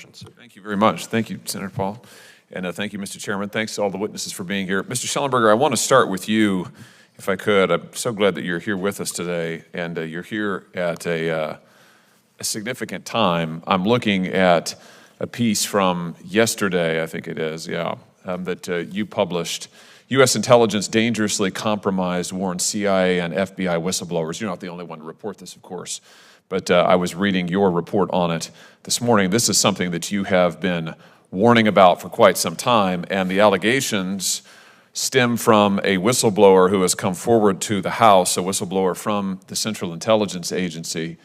Thank you very much. Thank you, Senator Paul. And thank you, Mr. Chairman. Thanks to all the witnesses for being here. Mr. Schellenberger, I want to start with you, if I could. I'm so glad that you're here with us today, and you're here at a significant time. I'm looking at a piece from yesterday, I think it is, that you published. U.S. intelligence dangerously compromised, warned CIA and FBI whistleblowers. You're not the only one to report this, of course, but I was reading your report on it this morning. This is something that you have been warning about for quite some time, and the allegations stem from a whistleblower who has come forward to the House, a whistleblower from the Central Intelligence Agency.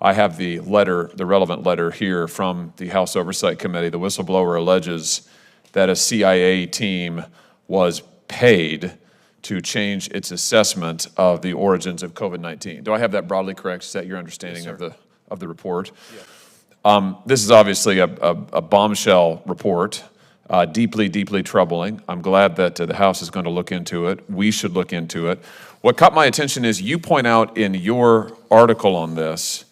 I have the letter, the relevant letter here from the House Oversight Committee. The whistleblower alleges that a CIA team was paid to change its assessment of the origins of COVID-19. Do I have that broadly correct? Is that your understanding of the report? Yes. This is obviously a bombshell report, deeply, deeply troubling. I'm glad that the House is going to look into it. We should look into it. What caught my attention is you point out in your article on this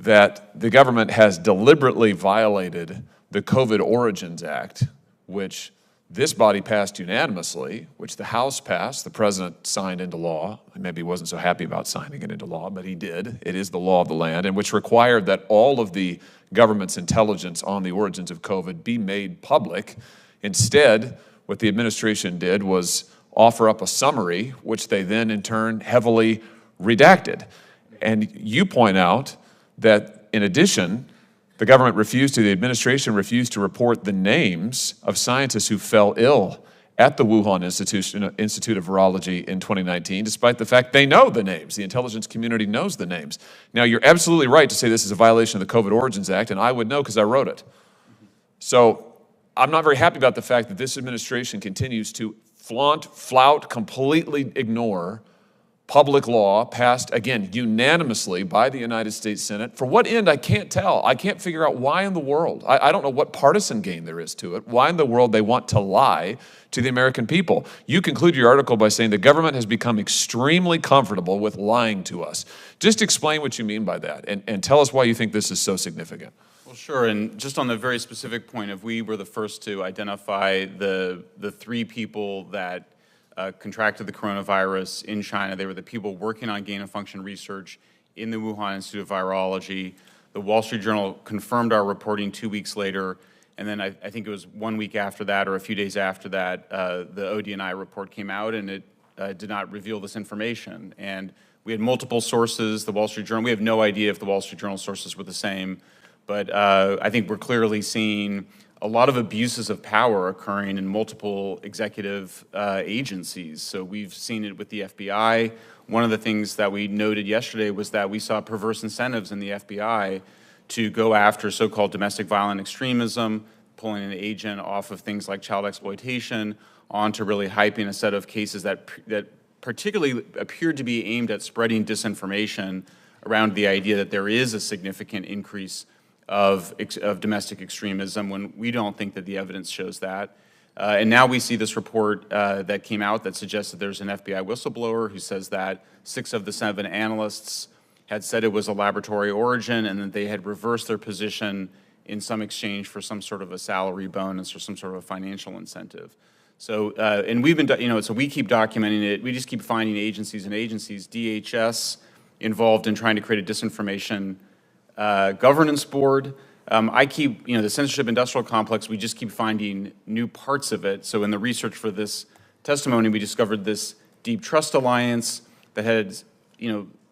that the government has deliberately violated the COVID Origins Act, which this body passed unanimously, which the House passed, the president signed into law. Maybe he wasn't so happy about signing it into law, but he did. It is the law of the land, and which required that all of the government's intelligence on the origins of COVID be made public. Instead, what the administration did was offer up a summary, which they then in turn heavily redacted. And you point out that in addition, the administration refused to report the names of scientists who fell ill at the Wuhan Institute of Virology in 2019, despite the fact they know the names. The intelligence community knows the names. Now, you're absolutely right to say this is a violation of the COVID Origins Act, and I would know because I wrote it. So I'm not very happy about the fact that this administration continues to flout, completely ignore public law passed, again, unanimously by the United States Senate. For what end, I can't tell. I can't figure out why in the world. I don't know what partisan gain there is to it. Why in the world they want to lie to the American people. You conclude your article by saying the government has become extremely comfortable with lying to us. Just explain what you mean by that, and tell us why you think this is so significant. Well, sure, and just on the very specific point of we were the first to identify the three people that contracted the coronavirus in China. They were the people working on gain-of-function research in the Wuhan Institute of Virology. The Wall Street Journal confirmed our reporting 2 weeks later, and then I think it was 1 week after that or a few days after that, the ODNI report came out, and it did not reveal this information. And we had multiple sources, the Wall Street Journal. We have no idea if the Wall Street Journal sources were the same, but I think we're clearly seeing a lot of abuses of power occurring in multiple executive agencies. So we've seen it with the FBI. One of the things that we noted yesterday was that we saw perverse incentives in the FBI to go after so-called domestic violent extremism, pulling an agent off of things like child exploitation onto really hyping a set of cases that particularly appeared to be aimed at spreading disinformation around the idea that there is a significant increase of domestic extremism when we don't think that the evidence shows that. And now we see this report that came out that suggests that there's an FBI whistleblower who says that 6 of the 7 analysts had said it was a laboratory origin and that they had reversed their position in some exchange for some sort of a salary bonus or some sort of a financial incentive. So, and we've been, so we keep documenting it. We just keep finding agencies, DHS involved in trying to create a disinformation governance board. I keep, the censorship industrial complex, we just keep finding new parts of it. So in the research for this testimony, we discovered this deep trust alliance that had,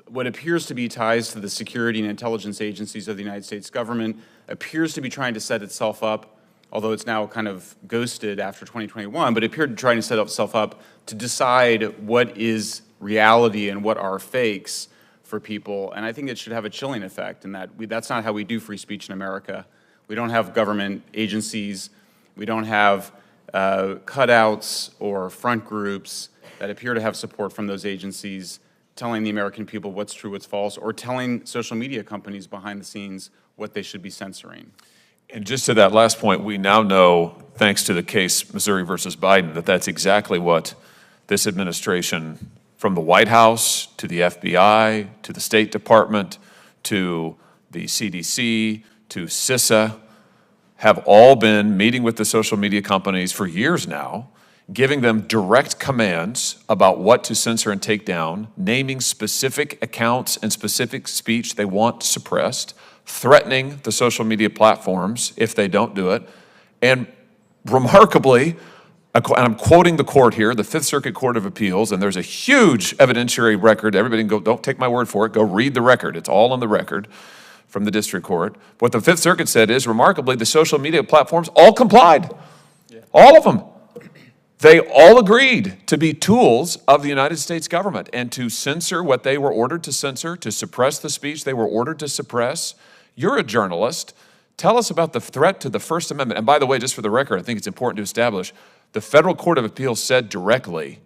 what appears to be ties to the security and intelligence agencies of the United States government, appears to be trying to set itself up, although it's now kind of ghosted after 2021, but it appeared to try to set itself up to decide what is reality and what are fakes for people, and I think it should have a chilling effect in that that's not how we do free speech in America. We don't have government agencies, we don't have cutouts or front groups that appear to have support from those agencies telling the American people what's true, what's false, or telling social media companies behind the scenes what they should be censoring. And just to that last point, we now know, thanks to the case Missouri versus Biden, that that's exactly what this administration, from the White House to the FBI to the State Department to the CDC to CISA, have all been meeting with the social media companies for years now, giving them direct commands about what to censor and take down, naming specific accounts and specific speech they want suppressed, threatening the social media platforms if they don't do it, and remarkably, and I'm quoting the court here, the Fifth Circuit Court of Appeals, and there's a huge evidentiary record. Everybody can go, don't take my word for it, go read the record. It's all on the record from the district court. What the Fifth Circuit said is, remarkably, the social media platforms all complied. Yeah. All of them. They all agreed to be tools of the United States government and to censor what they were ordered to censor, to suppress the speech they were ordered to suppress. You're a journalist. Tell us about the threat to the First Amendment. And by the way, just for the record, I think it's important to establish, the Federal Court of Appeals said directly,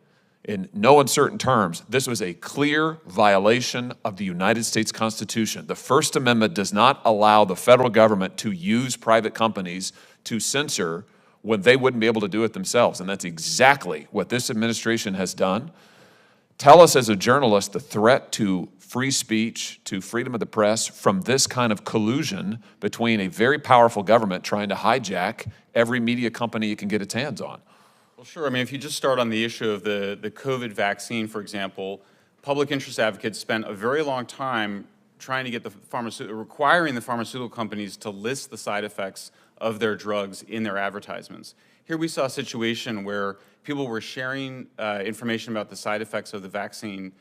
in no uncertain terms, this was a clear violation of the United States Constitution. The First Amendment does not allow the federal government to use private companies to censor when they wouldn't be able to do it themselves. And that's exactly what this administration has done. Tell us as a journalist the threat to free speech, to freedom of the press from this kind of collusion between a very powerful government trying to hijack every media company it can get its hands on. Well, sure. I mean, if you just start on the issue of the COVID vaccine, for example, public interest advocates spent a very long time trying to get requiring the pharmaceutical companies to list the side effects of their drugs in their advertisements. Here we saw a situation where people were sharing information about the side effects of the vaccine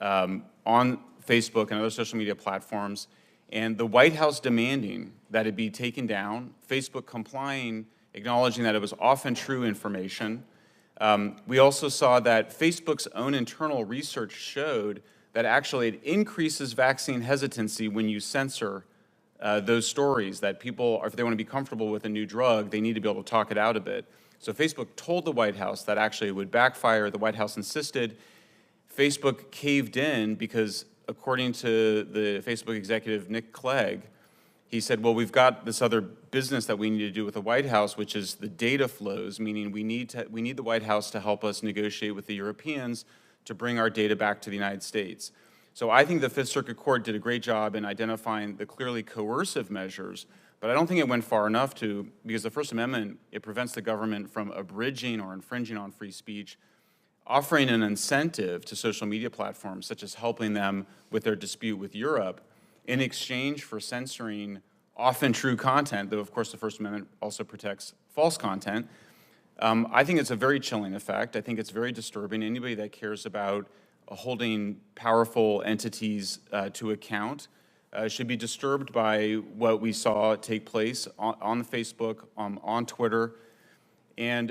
on Facebook and other social media platforms, and the White House demanding that it be taken down, Facebook complying, acknowledging that it was often true information. We also saw that Facebook's own internal research showed that actually it increases vaccine hesitancy when you censor those stories, that people, if they want to be comfortable with a new drug, they need to be able to talk it out a bit. So Facebook told the White House that actually it would backfire. The White House insisted. Facebook caved in because, according to the Facebook executive Nick Clegg, he said, well, we've got this other business that we need to do with the White House, which is the data flows, meaning we need the White House to help us negotiate with the Europeans to bring our data back to the United States. So I think the Fifth Circuit Court did a great job in identifying the clearly coercive measures, but I don't think it went far enough because the First Amendment, it prevents the government from abridging or infringing on free speech, offering an incentive to social media platforms, such as helping them with their dispute with Europe, in exchange for censoring often true content, though of course the First Amendment also protects false content. I think it's a very chilling effect. I think it's very disturbing. Anybody that cares about holding powerful entities to account should be disturbed by what we saw take place on Facebook, on Twitter. And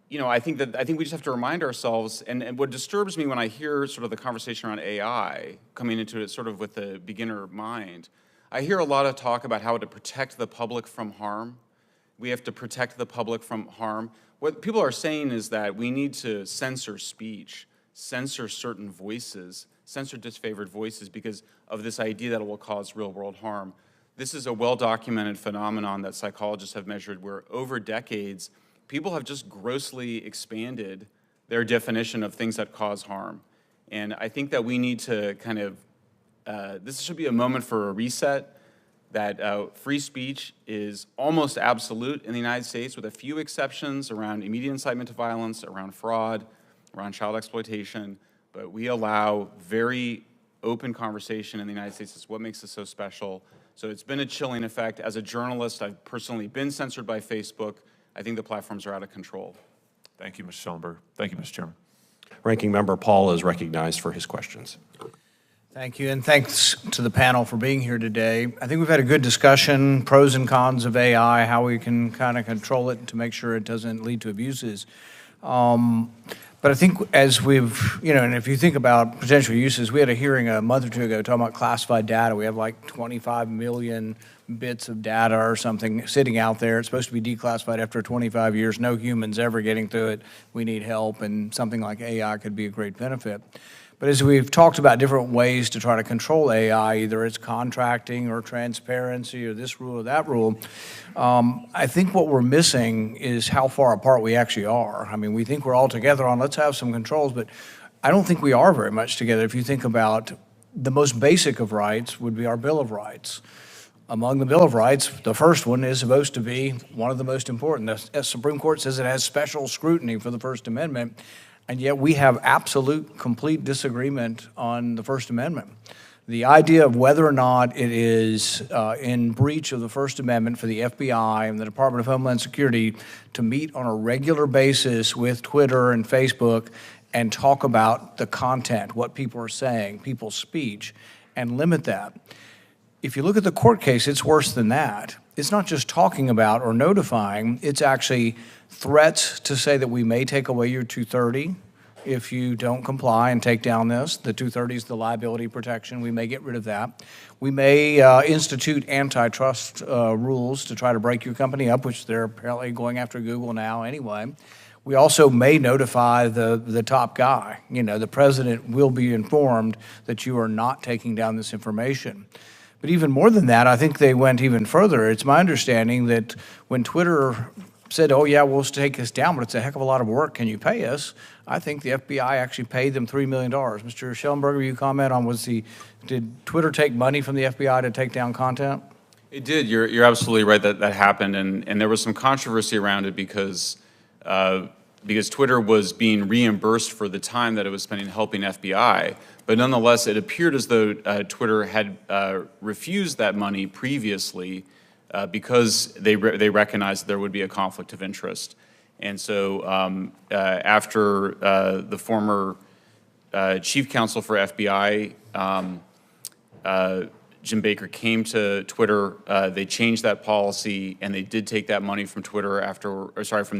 you know, I think we just have to remind ourselves, and what disturbs me when I hear sort of the conversation around AI coming into it sort of with the beginner mind, I hear a lot of talk about how to protect the public from harm. We have to protect the public from harm. What people are saying is that we need to censor speech, censor certain voices, censor disfavored voices because of this idea that it will cause real-world harm. This is a well-documented phenomenon that psychologists have measured where over decades, people have just grossly expanded their definition of things that cause harm. And I think that we need to kind of, this should be a moment for a reset, that free speech is almost absolute in the United States with a few exceptions around immediate incitement to violence, around fraud, around child exploitation, but we allow very open conversation in the United States. It's what makes us so special. So it's been a chilling effect. As a journalist, I've personally been censored by Facebook. I think the platforms are out of control. Thank you, Mr. Schellenberger. Thank you, Mr. Chairman. Ranking Member Paul is recognized for his questions. Thank you, and thanks to the panel for being here today. I think we've had a good discussion, pros and cons of AI, how we can kind of control it to make sure it doesn't lead to abuses. But I think as we've, you know, and if you think about potential uses, we had a hearing a month or two ago talking about classified data. We have like 25 million bits of data or something sitting out there. It's supposed to be declassified after 25 years. No humans ever getting through it. We need help, and something like AI could be a great benefit. But as we've talked about different ways to try to control AI, either it's contracting or transparency or this rule or that rule, I think what we're missing is how far apart we actually are. I mean, we think we're all together on let's have some controls, but I don't think we are very much together. If you think about the most basic of rights would be our Bill of Rights. among the Bill of Rights, the first one is supposed to be one of the most important. The Supreme Court says it has special scrutiny for the First Amendment, and yet we have absolute, complete disagreement on the First Amendment. The idea of whether or not it is in breach of the First Amendment for the FBI and the Department of Homeland Security to meet on a regular basis with Twitter and Facebook and talk about the content, what people are saying, people's speech, and limit that. If you look at the court case, it's worse than that. It's not just talking about or notifying, it's actually threats to say that we may take away your 230 if you don't comply and take down this. The 230 is the liability protection. We may get rid of that. We may institute antitrust rules to try to break your company up, which they're apparently going after Google now anyway. We also may notify the top guy. You know, the president will be informed that you are not taking down this information. But even more than that, I think they went even further. It's my understanding that when Twitter said, oh yeah, we'll take this down, but it's a heck of a lot of work, can you pay us? I think the FBI actually paid them $3 million. Mr. Schellenberger, you comment on, did Twitter take money from the FBI to take down content? It did. You're absolutely right that that happened, and there was some controversy around it because Twitter was being reimbursed for the time that it was spending helping FBI. But nonetheless, it appeared as though Twitter had refused that money previously because they recognized there would be a conflict of interest. And so after the former chief counsel for FBI, Jim Baker, came to Twitter, they changed that policy, and they did take that money from Twitter from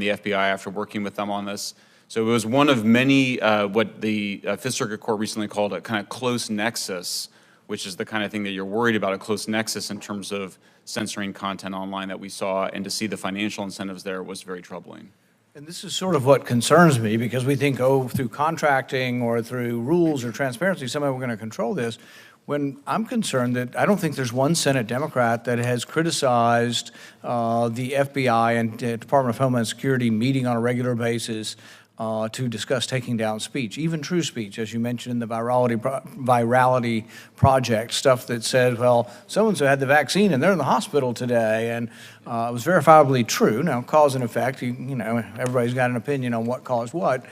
the FBI after working with them on this. So it was one of many, what the Fifth Circuit Court recently called a kind of close nexus, which is the kind of thing that you're worried about, a close nexus in terms of censoring content online that we saw, and to see the financial incentives there was very troubling. And this is sort of what concerns me, because we think, oh, through contracting or through rules or transparency, somehow we're going to control this. When I'm concerned that I don't think there's one Senate Democrat that has criticized the FBI and Department of Homeland Security meeting on a regular basis to discuss taking down speech, even true speech, as you mentioned in the virality project, stuff that said, well, so-and-so had the vaccine and they're in the hospital today, and it was verifiably true. Now, cause and effect, you know, everybody's got an opinion on what caused what,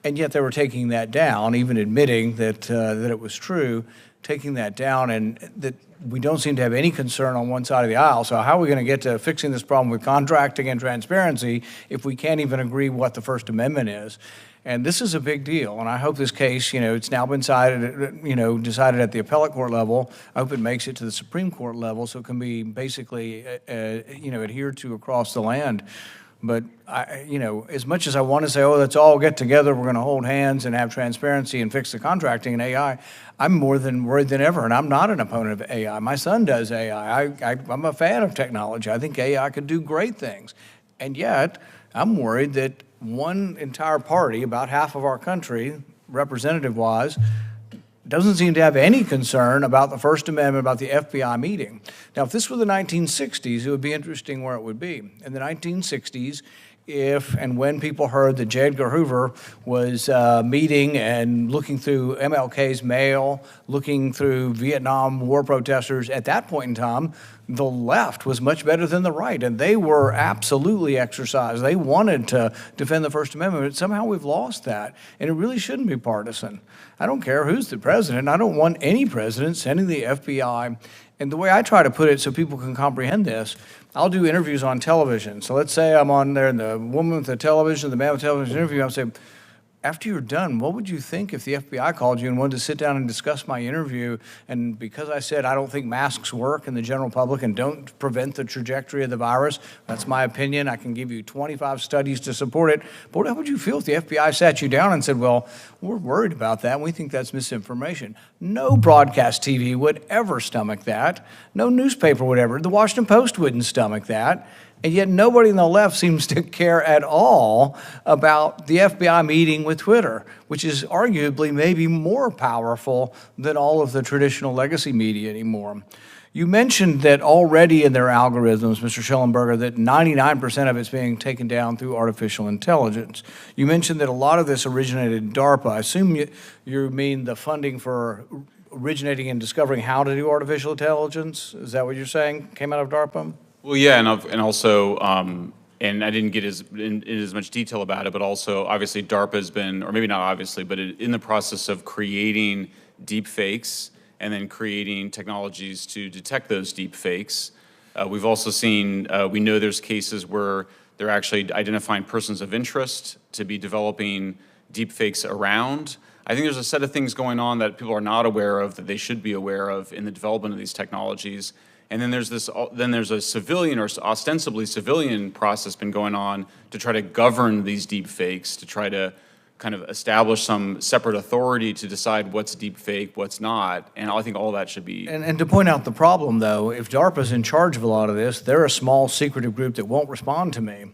and yet they were taking that down, even admitting that it was true, taking that down, and that we don't seem to have any concern on one side of the aisle. So how are we going to get to fixing this problem with contracting and transparency if we can't even agree what the First Amendment is? And this is a big deal, and I hope this case, you know, it's now been decided at the appellate court level. I hope it makes it to the Supreme Court level so it can be basically, adhered to across the land. But, as much as I want to say, oh, let's all get together, we're going to hold hands and have transparency and fix the contracting and AI, I'm more than worried than ever, and I'm not an opponent of AI. My son does AI. I'm a fan of technology. I think AI could do great things. And yet, I'm worried that one entire party, about half of our country, representative-wise, doesn't seem to have any concern about the First Amendment, about the FBI meeting. Now, if this were the 1960s, it would be interesting where it would be. In the 1960s, if and when people heard that J. Edgar Hoover was meeting and looking through MLK's mail, looking through Vietnam War protesters, at that point in time, the left was much better than the right, and they were absolutely exercised. They wanted to defend the First Amendment, but somehow we've lost that, and it really shouldn't be partisan. I don't care who's the president. I don't want any president sending the FBI. And the way I try to put it so people can comprehend this, I'll do interviews on television. So let's say I'm on there and the woman with the television, the man with the television interview, I'll say, after you're done, what would you think if the FBI called you and wanted to sit down and discuss my interview? And because I said I don't think masks work in the general public and don't prevent the trajectory of the virus, that's my opinion. I can give you 25 studies to support it. But how would you feel if the FBI sat you down and said, well, we're worried about that and we think that's misinformation? No broadcast TV would ever stomach that. No newspaper would ever. The Washington Post wouldn't stomach that. And yet nobody on the left seems to care at all about the FBI meeting with Twitter, which is arguably maybe more powerful than all of the traditional legacy media anymore. You mentioned that already in their algorithms, Mr. Schellenberger, that 99% of it's being taken down through artificial intelligence. You mentioned that a lot of this originated in DARPA. I assume you mean the funding for originating and discovering how to do artificial intelligence? Is that what you're saying came out of DARPA? Well, yeah, and also, and I didn't get in as much detail about it, but also, obviously, DARPA has been, or maybe not obviously, but in the process of creating deep fakes and then creating technologies to detect those deep fakes. We've also seen, we know there's cases where they're actually identifying persons of interest to be developing deep fakes around. I think there's a set of things going on that people are not aware of that they should be aware of in the development of these technologies. And then there's a civilian or ostensibly civilian process been going on to try to govern these deep fakes, to try to kind of establish some separate authority to decide what's deep fake, what's not. And I think all that should be. And to point out the problem, though, if DARPA's in charge of a lot of this, they're a small secretive group that won't respond to me.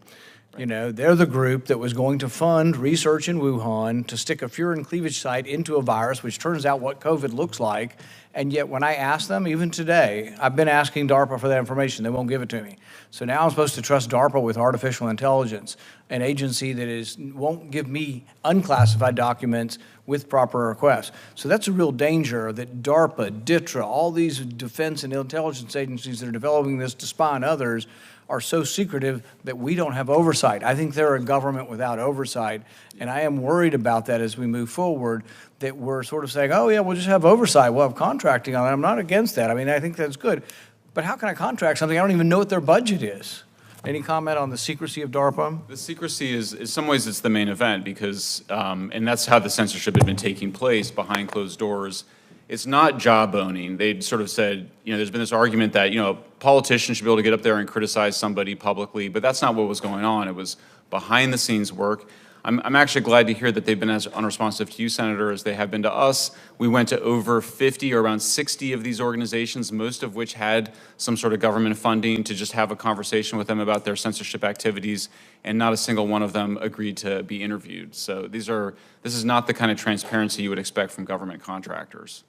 You know, they're the group that was going to fund research in Wuhan to stick a furin cleavage site into a virus, which turns out what COVID looks like. And yet when I ask them, even today, I've been asking DARPA for that information. They won't give it to me. So now I'm supposed to trust DARPA with artificial intelligence, an agency that won't give me unclassified documents with proper requests. So that's a real danger that DARPA, DITRA, all these defense and intelligence agencies that are developing this to spy on others are so secretive that we don't have oversight. I think they're a government without oversight, and I am worried about that as we move forward, that we're sort of saying, oh yeah, we'll just have oversight, we'll have contracting on it. I'm not against that. I mean, I think that's good. But how can I contract something I don't even know what their budget is? Any comment on the secrecy of DARPA? The secrecy is, in some ways, it's the main event because, and that's how the censorship had been taking place behind closed doors. It's not jawboning. They'd sort of said, there's been this argument that, politicians should be able to get up there and criticize somebody publicly, but that's not what was going on. It was behind the scenes work. I'm actually glad to hear that they've been as unresponsive to you, Senator, as they have been to us. We went to over 50 or around 60 of these organizations, most of which had some sort of government funding to just have a conversation with them about their censorship activities, and not a single one of them agreed to be interviewed. So this is not the kind of transparency you would expect from government contractors.